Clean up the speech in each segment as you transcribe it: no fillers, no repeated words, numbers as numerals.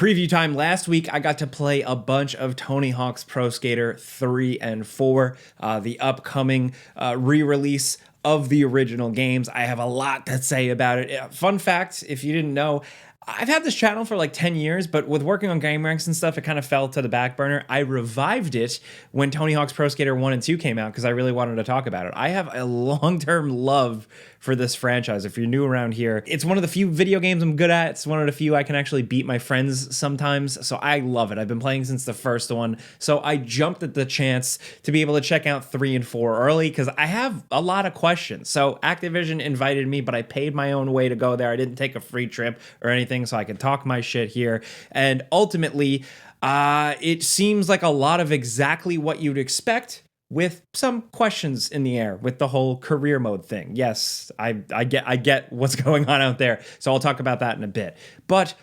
Preview time. Last week, I got to play a bunch of Tony Hawk's Pro Skater 3 and 4, the upcoming re-release of the original games. I have a lot to say about it. Fun fact, if you didn't know, I've had this channel for like 10 years, but with working on GameRanks and stuff, it kind of fell to the back burner. I revived it when Tony Hawk's Pro Skater 1 and 2 came out because I really wanted to talk about it. I have a long-term love for this franchise. If you're new around here, it's one of the few video games I'm good at. It's one of the few I can actually beat my friends sometimes, so I love it. I've been playing since the first one, so I jumped at the chance to be able to check out 3 and 4 early because I have a lot of questions. So Activision invited me, but I paid my own way to go there. I didn't take a free trip or anything, so I could talk my shit here. And ultimately, it seems like a lot of exactly what you'd expect, with some questions in the air with the whole career mode thing. Yes, I get what's going on out there, so I'll talk about that in a bit. But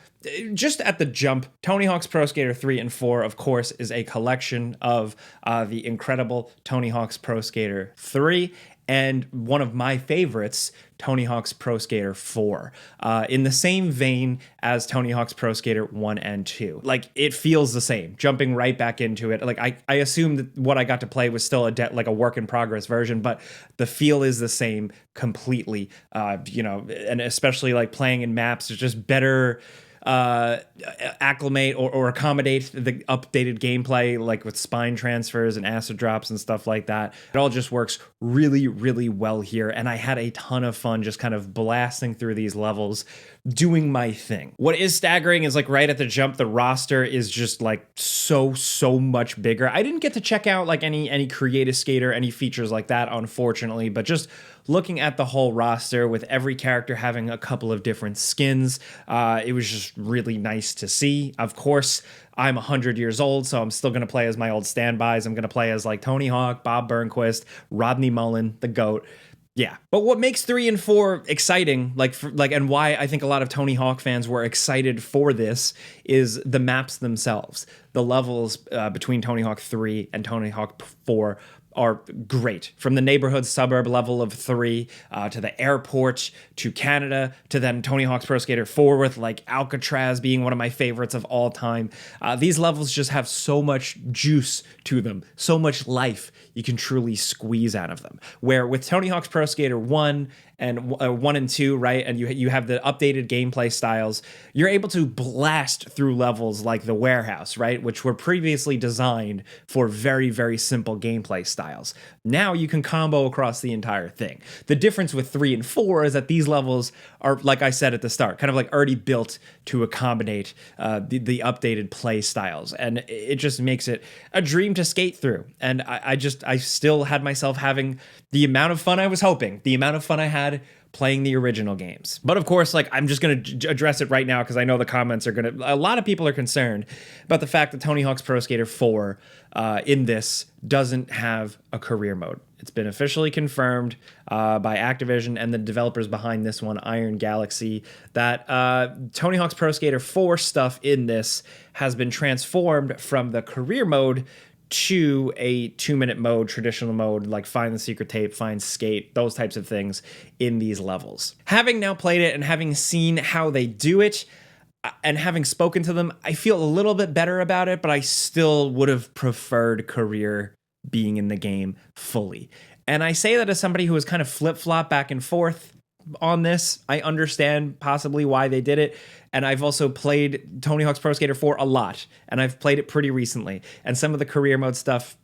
just at the jump, Tony Hawk's Pro Skater 3 and 4, of course, is a collection of the incredible Tony Hawk's Pro Skater 3 and one of my favorites, Tony Hawk's Pro Skater 4, in the same vein as Tony Hawk's Pro Skater 1 and 2. Like, it feels the same, jumping right back into it. Like, I assume that what I got to play was still a work in progress version, but the feel is the same completely, and especially like playing in maps, it's just better acclimate or accommodate the updated gameplay, like with spine transfers and acid drops and stuff like that. It all just works really, really well here, and I had a ton of fun just kind of blasting through these levels, doing my thing. What is staggering is, like, right at the jump, the roster is just like so much bigger. I didn't get to check out like any creative skater, any features like that, unfortunately, but just looking at the whole roster with every character having a couple of different skins, it was just really nice to see. Of course, I'm 100 years old, so I'm still going to play as my old standbys. I'm going to play as like Tony Hawk, Bob Burnquist, Rodney Mullen, the GOAT. Yeah, but what makes 3 and 4 exciting, and why I think a lot of Tony Hawk fans were excited for this, is the maps themselves. The levels between Tony Hawk 3 and Tony Hawk 4 are great. From the neighborhood suburb level of 3 to the airport to Canada to then Tony Hawk's Pro Skater 4 with like Alcatraz being one of my favorites of all time. These levels just have so much juice to them, so much life you can truly squeeze out of them. Where with Tony Hawk's Pro Skater 1 and 1 and 2, right, and you have the updated gameplay styles, you're able to blast through levels like the warehouse, right, which were previously designed for very, very simple gameplay styles. Now you can combo across the entire thing. The difference with 3 and 4 is that these levels are, like I said at the start, kind of like already built to accommodate the updated play styles, and it just makes it a dream to skate through. And I still had myself having the amount of fun I was hoping, the amount of fun I had playing the original games. But of course, like, I'm just going to address it right now because I know the comments are going to, a lot of people are concerned about the fact that Tony Hawk's Pro Skater 4 in this doesn't have a career mode. It's been officially confirmed by Activision and the developers behind this one, Iron Galaxy, that Tony Hawk's Pro Skater 4 stuff in this has been transformed from the career mode to a 2-minute mode, traditional mode, like find the secret tape, find skate, those types of things in these levels. Having now played it and having seen how they do it, and having spoken to them, I feel a little bit better about it, but I still would have preferred career being in the game fully. And I say that as somebody who has kind of flip-flopped back and forth on this. I understand possibly why they did it, and I've also played Tony Hawk's Pro Skater 4 a lot, and I've played it pretty recently, and some of the career mode stuff,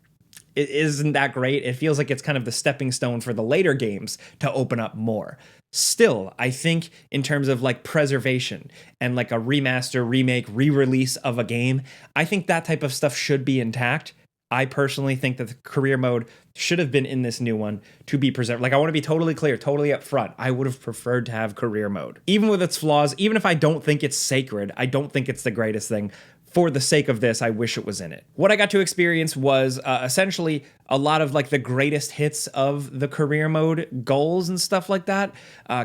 it isn't that great. It feels like it's kind of the stepping stone for the later games to open up more. Still, I think in terms of like preservation and like a remaster, remake, re-release of a game, I think that type of stuff should be intact. I personally think that the career mode should have been in this new one to be preserved. Like, I want to be totally clear, totally upfront. I would have preferred to have career mode. Even with its flaws, even if I don't think it's sacred, I don't think it's the greatest thing. For the sake of this, I wish it was in it. What I got to experience was essentially a lot of like the greatest hits of the career mode goals and stuff like that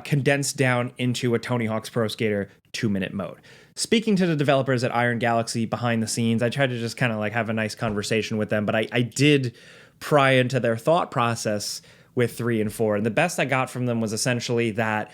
condensed down into a Tony Hawk's Pro Skater 2-minute mode. Speaking to the developers at Iron Galaxy behind the scenes, I tried to just kind of like have a nice conversation with them, but I did pry into their thought process with 3 and 4. And the best I got from them was essentially that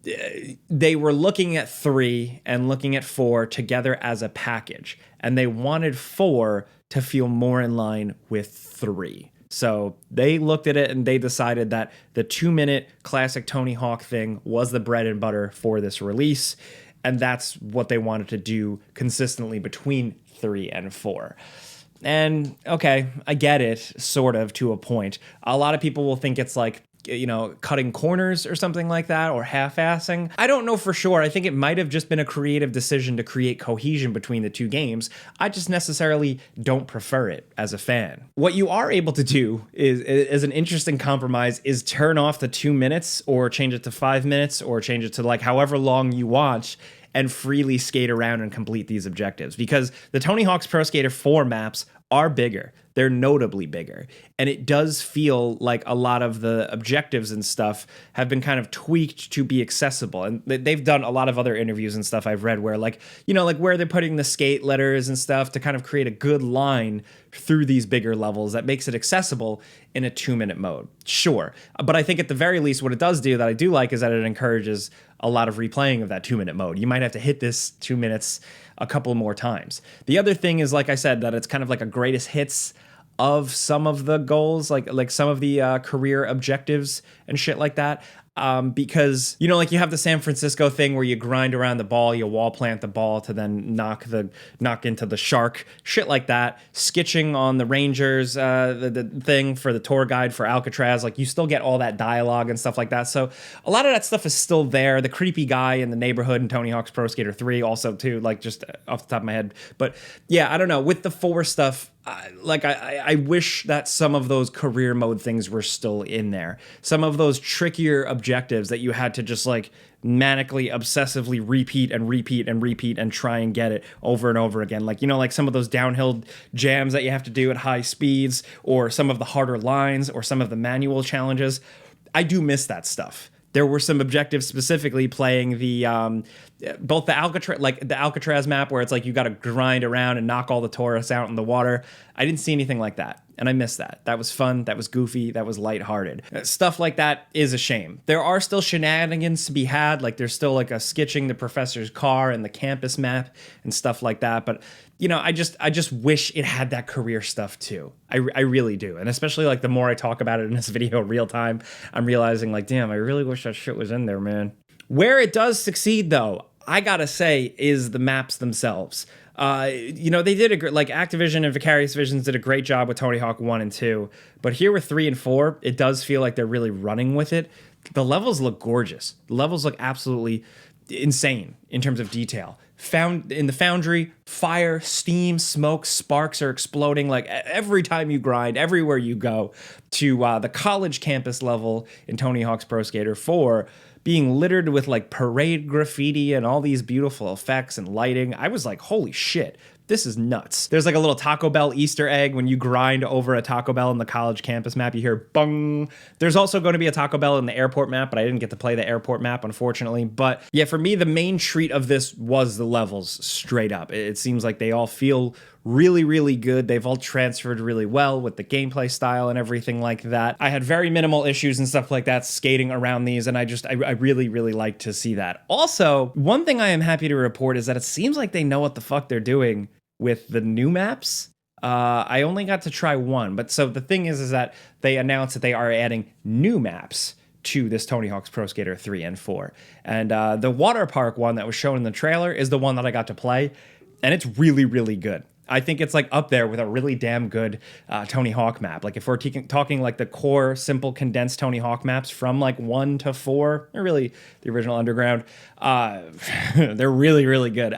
they were looking at 3 and looking at 4 together as a package, and they wanted 4 to feel more in line with 3. So they looked at it and they decided that the 2-minute classic Tony Hawk thing was the bread and butter for this release, and that's what they wanted to do consistently between 3 and 4. And okay, I get it, sort of, to a point. A lot of people will think it's like, cutting corners or something like that, or half-assing. I don't know for sure. I think it might have just been a creative decision to create cohesion between the two games. I just necessarily don't prefer it as a fan. What you are able to do is an interesting compromise, is turn off the 2 minutes, or change it to 5 minutes, or change it to like however long you want, and freely skate around and complete these objectives. Because the Tony Hawk's Pro Skater 4 maps are bigger. They're notably bigger. And it does feel like a lot of the objectives and stuff have been kind of tweaked to be accessible. And they've done a lot of other interviews and stuff I've read where like where they're putting the skate letters and stuff to kind of create a good line through these bigger levels that makes it accessible in a 2-minute mode. Sure. But I think at the very least, what it does do that I do like is that it encourages a lot of replaying of that 2-minute mode. You might have to hit this 2 minutes a couple more times. The other thing is, like I said, that it's kind of like a greatest hits of some of the goals, like some of the career objectives and shit like that. Because, like you have the San Francisco thing where you grind around the ball, you wall plant the ball to then knock into the shark, shit like that. Skitching on the Rangers, the thing for the tour guide for Alcatraz, like you still get all that dialogue and stuff like that. So a lot of that stuff is still there. The creepy guy in the neighborhood in Tony Hawk's Pro Skater 3 also too, like just off the top of my head. But yeah, I don't know. With the 4 stuff, I wish that some of those career mode things were still in there. Some of those trickier objectives that you had to just like manically, obsessively repeat and try and get it over and over again. Like, like some of those downhill jams that you have to do at high speeds, or some of the harder lines, or some of the manual challenges. I do miss that stuff. There were some objectives specifically playing the both the Alcatraz map where it's like you got to grind around and knock all the tourists out in the water. I didn't see anything like that, and I missed that. That was fun. That was goofy. That was lighthearted. Stuff like that is a shame. There are still shenanigans to be had. Like there's still like a skitching the professor's car and the campus map and stuff like that. But I just wish it had that career stuff too. I really do. And especially like the more I talk about it in this video real time, I'm realizing like, damn, I really wish that shit was in there, man. Where it does succeed though, I gotta say, is the maps themselves. They did Activision and Vicarious Visions did a great job with Tony Hawk 1 and 2, but here with 3 and 4, it does feel like they're really running with it. The levels look gorgeous. The levels look absolutely insane in terms of detail. Found in the Foundry, fire, steam, smoke, sparks are exploding like every time you grind, everywhere you go, to the college campus level in Tony Hawk's Pro Skater 4 being littered with like parade graffiti and all these beautiful effects and lighting. I was like, holy shit, this is nuts. There's like a little Taco Bell Easter egg when you grind over a Taco Bell in the college campus map. You hear bung. There's also going to be a Taco Bell in the airport map, but I didn't get to play the airport map, unfortunately. But yeah, for me, the main treat of this was the levels straight up. It seems like they all feel really, really good. They've all transferred really well with the gameplay style and everything like that. I had very minimal issues and stuff like that skating around these, and I really, really like to see that. Also, one thing I am happy to report is that it seems like they know what the fuck they're doing with the new maps. I only got to try one, but so the thing is that they announced that they are adding new maps to this Tony Hawk's Pro Skater 3 and 4. And the water park one that was shown in the trailer is the one that I got to play, and it's really, really good. I think it's like up there with a really damn good Tony Hawk map. Like if we're talking like the core, simple, condensed Tony Hawk maps from like 1 to 4, they're really the original Underground. They're really, really good.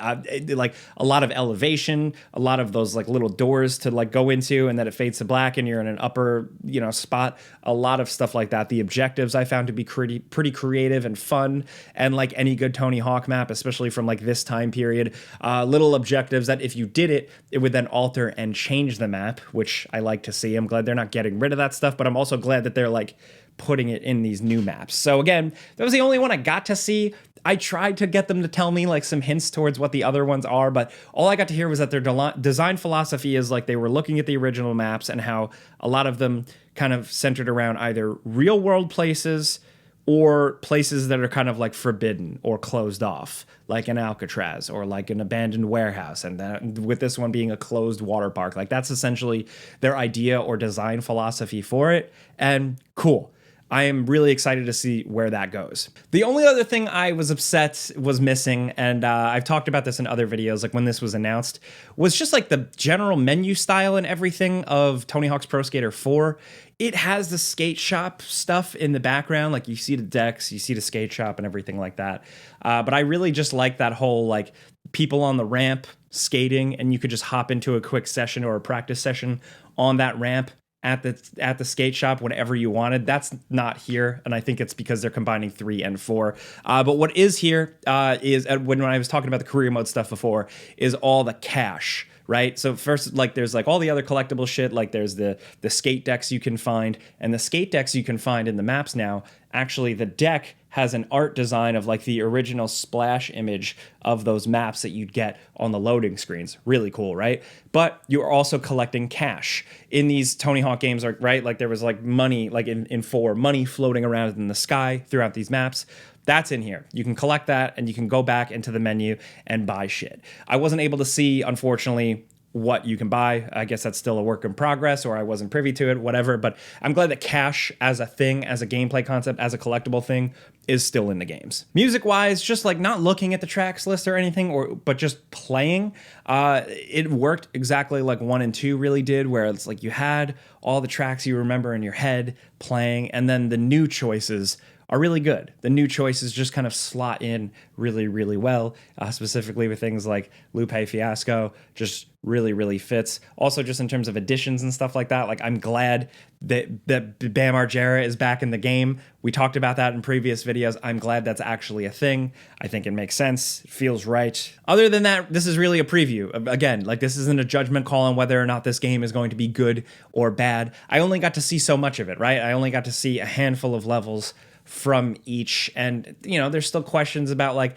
Like a lot of elevation, a lot of those like little doors to like go into, and then it fades to black and you're in an upper, spot. A lot of stuff like that. The objectives I found to be pretty creative and fun, and like any good Tony Hawk map, especially from like this time period, little objectives that if you did it would then alter and change the map, which I like to see. I'm glad they're not getting rid of that stuff, but I'm also glad that they're like putting it in these new maps. So again, that was the only one I got to see. I tried to get them to tell me like some hints towards what the other ones are, but all I got to hear was that their design philosophy is like they were looking at the original maps and how a lot of them kind of centered around either real world places or places that are kind of like forbidden or closed off, like an Alcatraz or like an abandoned warehouse. And then with this one being a closed water park, like that's essentially their idea or design philosophy for it. And cool. I am really excited to see where that goes. The only other thing I was upset was missing, and I've talked about this in other videos, like when this was announced, was just like the general menu style and everything of Tony Hawk's Pro Skater 4. It has the skate shop stuff in the background, like you see the decks, you see the skate shop and everything like that. But I really just like that whole like people on the ramp skating, and you could just hop into a quick session or a practice session on that ramp at the skate shop whenever you wanted. That's not here, and I think it's because they're combining 3 and 4. But what is here is when I was talking about the career mode stuff before, is all the cash. Right? So first, like there's like all the other collectible shit, like there's the skate decks you can find, and the skate decks you can find in the maps now. Actually, the deck has an art design of like the original splash image of those maps that you'd get on the loading screens. Really cool, right? But you're also collecting cash in these Tony Hawk games, right? Like there was like money, like in 4, money floating around in the sky throughout these maps. That's in here. You can collect that, and you can go back into the menu and buy shit. I wasn't able to see, unfortunately, what you can buy. I guess that's still a work in progress, or I wasn't privy to it, whatever. But I'm glad that cash as a thing, as a gameplay concept, as a collectible thing, is still in the games. Music-wise, just like not looking at the tracks list or anything, but just playing, it worked exactly like 1 and 2 really did, where it's like you had all the tracks you remember in your head playing, and then the new choices are really good. The new choices just kind of slot in really, really well, specifically with things like Lupe Fiasco, just really, really fits. Also, just in terms of additions and stuff like that, like I'm glad that Bam Margera is back in the game. We talked about that in previous videos. I'm glad that's actually a thing. I think it makes sense. It feels right. Other than that, this is really a preview. Again, like this isn't a judgment call on whether or not this game is going to be good or bad. I only got to see so much of it, right? I only got to see a handful of levels from each, and you know there's still questions about like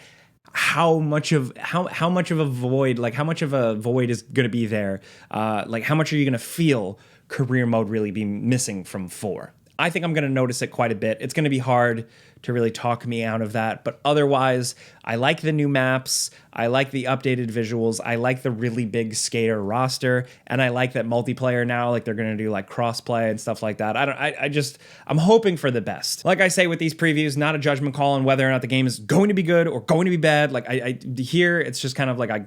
how much of a void is going to be there, like how much are you going to feel career mode really be missing from 4. I think I'm going to notice it quite a bit. It's going to be hard to really talk me out of that, but otherwise I like the new maps, I like the updated visuals, I like the really big skater roster, and I like that multiplayer now, like they're going to do like crossplay and stuff like that. I'm hoping for the best. Like I say with these previews, not a judgment call on whether or not the game is going to be good or going to be bad. Like here it's just kind of like I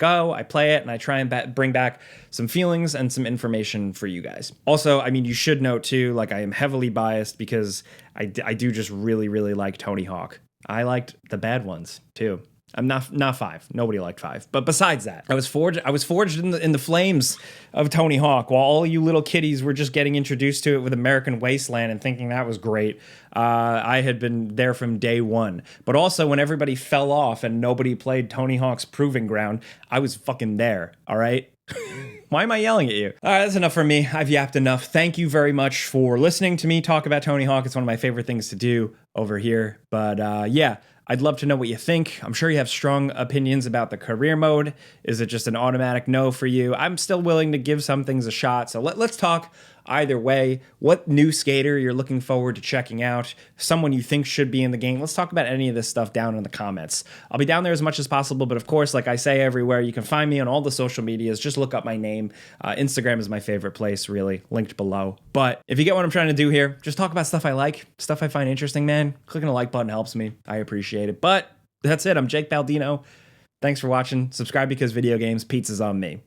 play it and I try and bring back some feelings and some information for you guys. Also, I mean, you should note too, like I am heavily biased because I do just really, really like Tony Hawk. I liked the bad ones too. I'm not 5. Nobody liked 5. But besides that, I was forged in the flames of Tony Hawk while all you little kiddies were just getting introduced to it with American Wasteland and thinking that was great. I had been there from day one. But also when everybody fell off and nobody played Tony Hawk's Proving Ground, I was fucking there. All right. Why am I yelling at you? All right, that's enough for me. I've yapped enough. Thank you very much for listening to me talk about Tony Hawk. It's one of my favorite things to do over here. But yeah, I'd love to know what you think. I'm sure you have strong opinions about the career mode. Is it just an automatic no for you? I'm still willing to give some things a shot. So let's talk either way. What new skater you're looking forward to checking out? Someone you think should be in the game? Let's talk about any of this stuff down in the comments. I'll be down there as much as possible, but of course, like I say everywhere, you can find me on all the social medias. Just look up my name. Instagram is my favorite place, really, linked below. But if you get what I'm trying to do here, just talk about stuff I like, stuff I find interesting, man. Clicking a like button helps me. I appreciate it. But that's it. I'm Jake Baldino. Thanks for watching. Subscribe because video games. Pizza's on me.